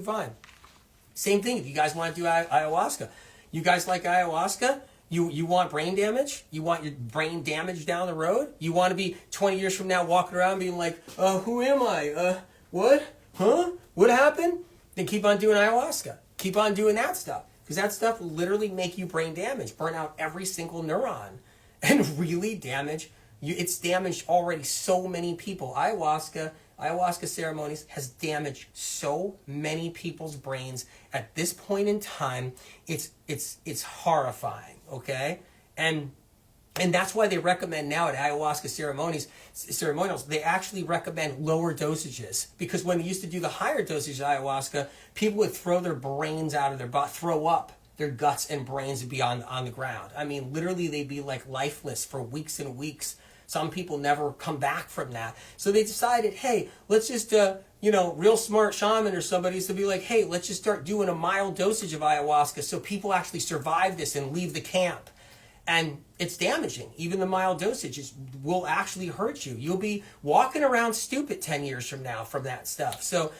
fine. Same thing if you guys want to do ayahuasca. You guys like ayahuasca? You want brain damage? You want your brain damage down the road? You want to be 20 years from now walking around being like, who am I? What? Huh? What happened? Then keep on doing ayahuasca. Keep on doing that stuff. Because that stuff will literally make you brain damage, burn out every single neuron, and really damage you. It's damaged already so many people. Ayahuasca ceremonies has damaged so many people's brains at this point in time. It's horrifying, okay? And that's why they recommend now at ayahuasca ceremonials, they actually recommend lower dosages. Because when they used to do the higher dosage of ayahuasca, people would throw their brains out of their body, throw up. Their guts and brains would be on the ground. I mean, literally they'd be like lifeless for weeks and weeks. Some people never come back from that. So they decided, hey, let's just, real smart shaman or somebody to be like, hey, let's just start doing a mild dosage of ayahuasca so people actually survive this and leave the camp. And it's damaging. Even the mild dosages will actually hurt you. You'll be walking around stupid 10 years from now from that stuff. So,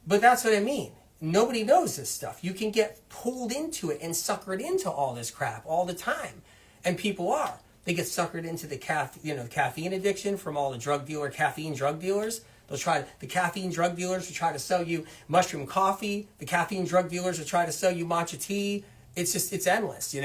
but that's what I mean. Nobody knows this stuff. You can get pulled into it and suckered into all this crap all the time. And people are. They get suckered into the caffeine addiction from all the caffeine drug dealers. The caffeine drug dealers will try to sell you mushroom coffee. The caffeine drug dealers will try to sell you matcha tea. It's endless,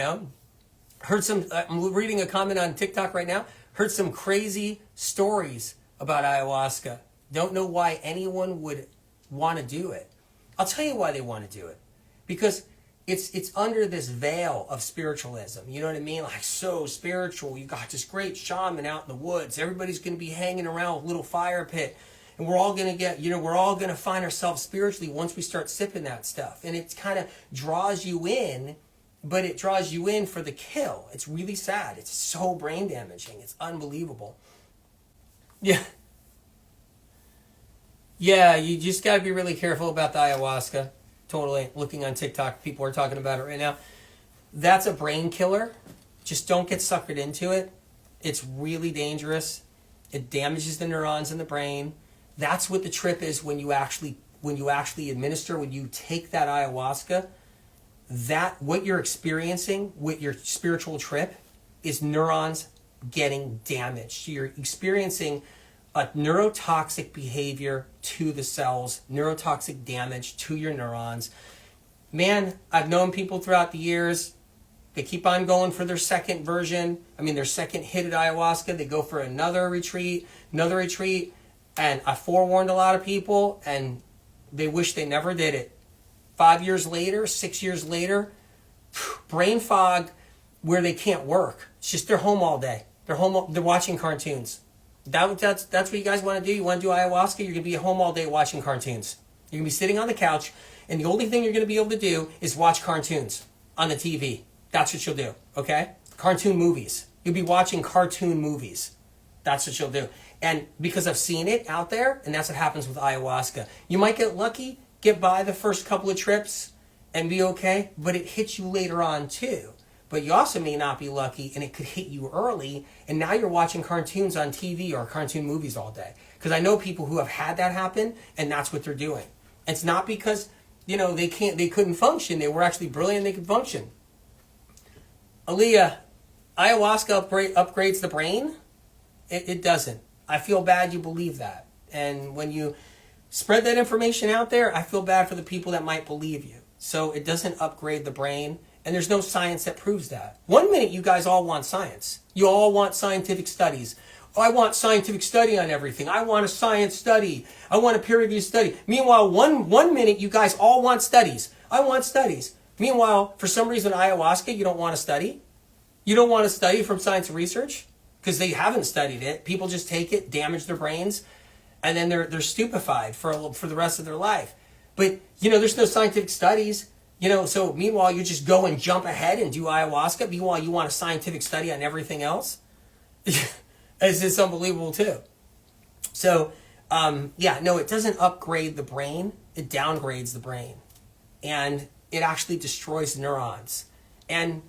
I'm reading a comment on TikTok right now. Heard some crazy stories about ayahuasca. Don't know why anyone would want to do it. I'll tell you why they want to do it. Because it's under this veil of spiritualism. You know what I mean? Like, so spiritual. You got this great shaman out in the woods. Everybody's going to be hanging around with a little fire pit. And we're all going to we're all going to find ourselves spiritually once we start sipping that stuff. And it kind of draws you in, but it draws you in for the kill. It's really sad. It's so brain damaging. It's unbelievable. Yeah. Yeah, you just got to be really careful about the ayahuasca. Totally. Looking on TikTok, people are talking about it right now. That's a brain killer. Just don't get suckered into it. It's really dangerous. It damages the neurons in the brain. That's what the trip is when you actually administer, when you take that ayahuasca. That what you're experiencing with your spiritual trip is neurons getting damaged. So you're experiencing a neurotoxic behavior to the cells, neurotoxic damage to your neurons. Man, I've known people throughout the years, they keep on going for their second second hit at ayahuasca. They go for another retreat. And I forewarned a lot of people, and they wish they never did it. 5 years later, 6 years later, brain fog where they can't work. It's just they're home all day. They're watching cartoons. That's what you guys want to do. You want to do ayahuasca, you're going to be at home all day watching cartoons. You're going to be sitting on the couch, and the only thing you're going to be able to do is watch cartoons on the TV. That's what you'll do, okay? Cartoon movies. You'll be watching cartoon movies. That's what you'll do. And because I've seen it out there, and that's what happens with ayahuasca. You might get lucky, get by the first couple of trips, and be okay, but it hits you later on too. But you also may not be lucky, and it could hit you early, and now you're watching cartoons on TV or cartoon movies all day. Because I know people who have had that happen, and that's what they're doing. It's not because, they couldn't function. They were actually brilliant, they could function. Aaliyah, ayahuasca upgrades the brain? It doesn't. I feel bad you believe that. And when you spread that information out there, I feel bad for the people that might believe you. So it doesn't upgrade the brain. And there's no science that proves that. 1 minute, you guys all want science. You all want scientific studies. Oh, I want scientific study on everything. I want a science study. I want a peer-reviewed study. Meanwhile, one minute, you guys all want studies. I want studies. Meanwhile, for some reason, ayahuasca, you don't want to study. You don't want to study from science and research because they haven't studied it. People just take it, damage their brains, and then they're stupefied for the rest of their life. But, there's no scientific studies. So meanwhile, you just go and jump ahead and do ayahuasca. Meanwhile, you want a scientific study on everything else. It's unbelievable too. So, it doesn't upgrade the brain. It downgrades the brain. And it actually destroys neurons. And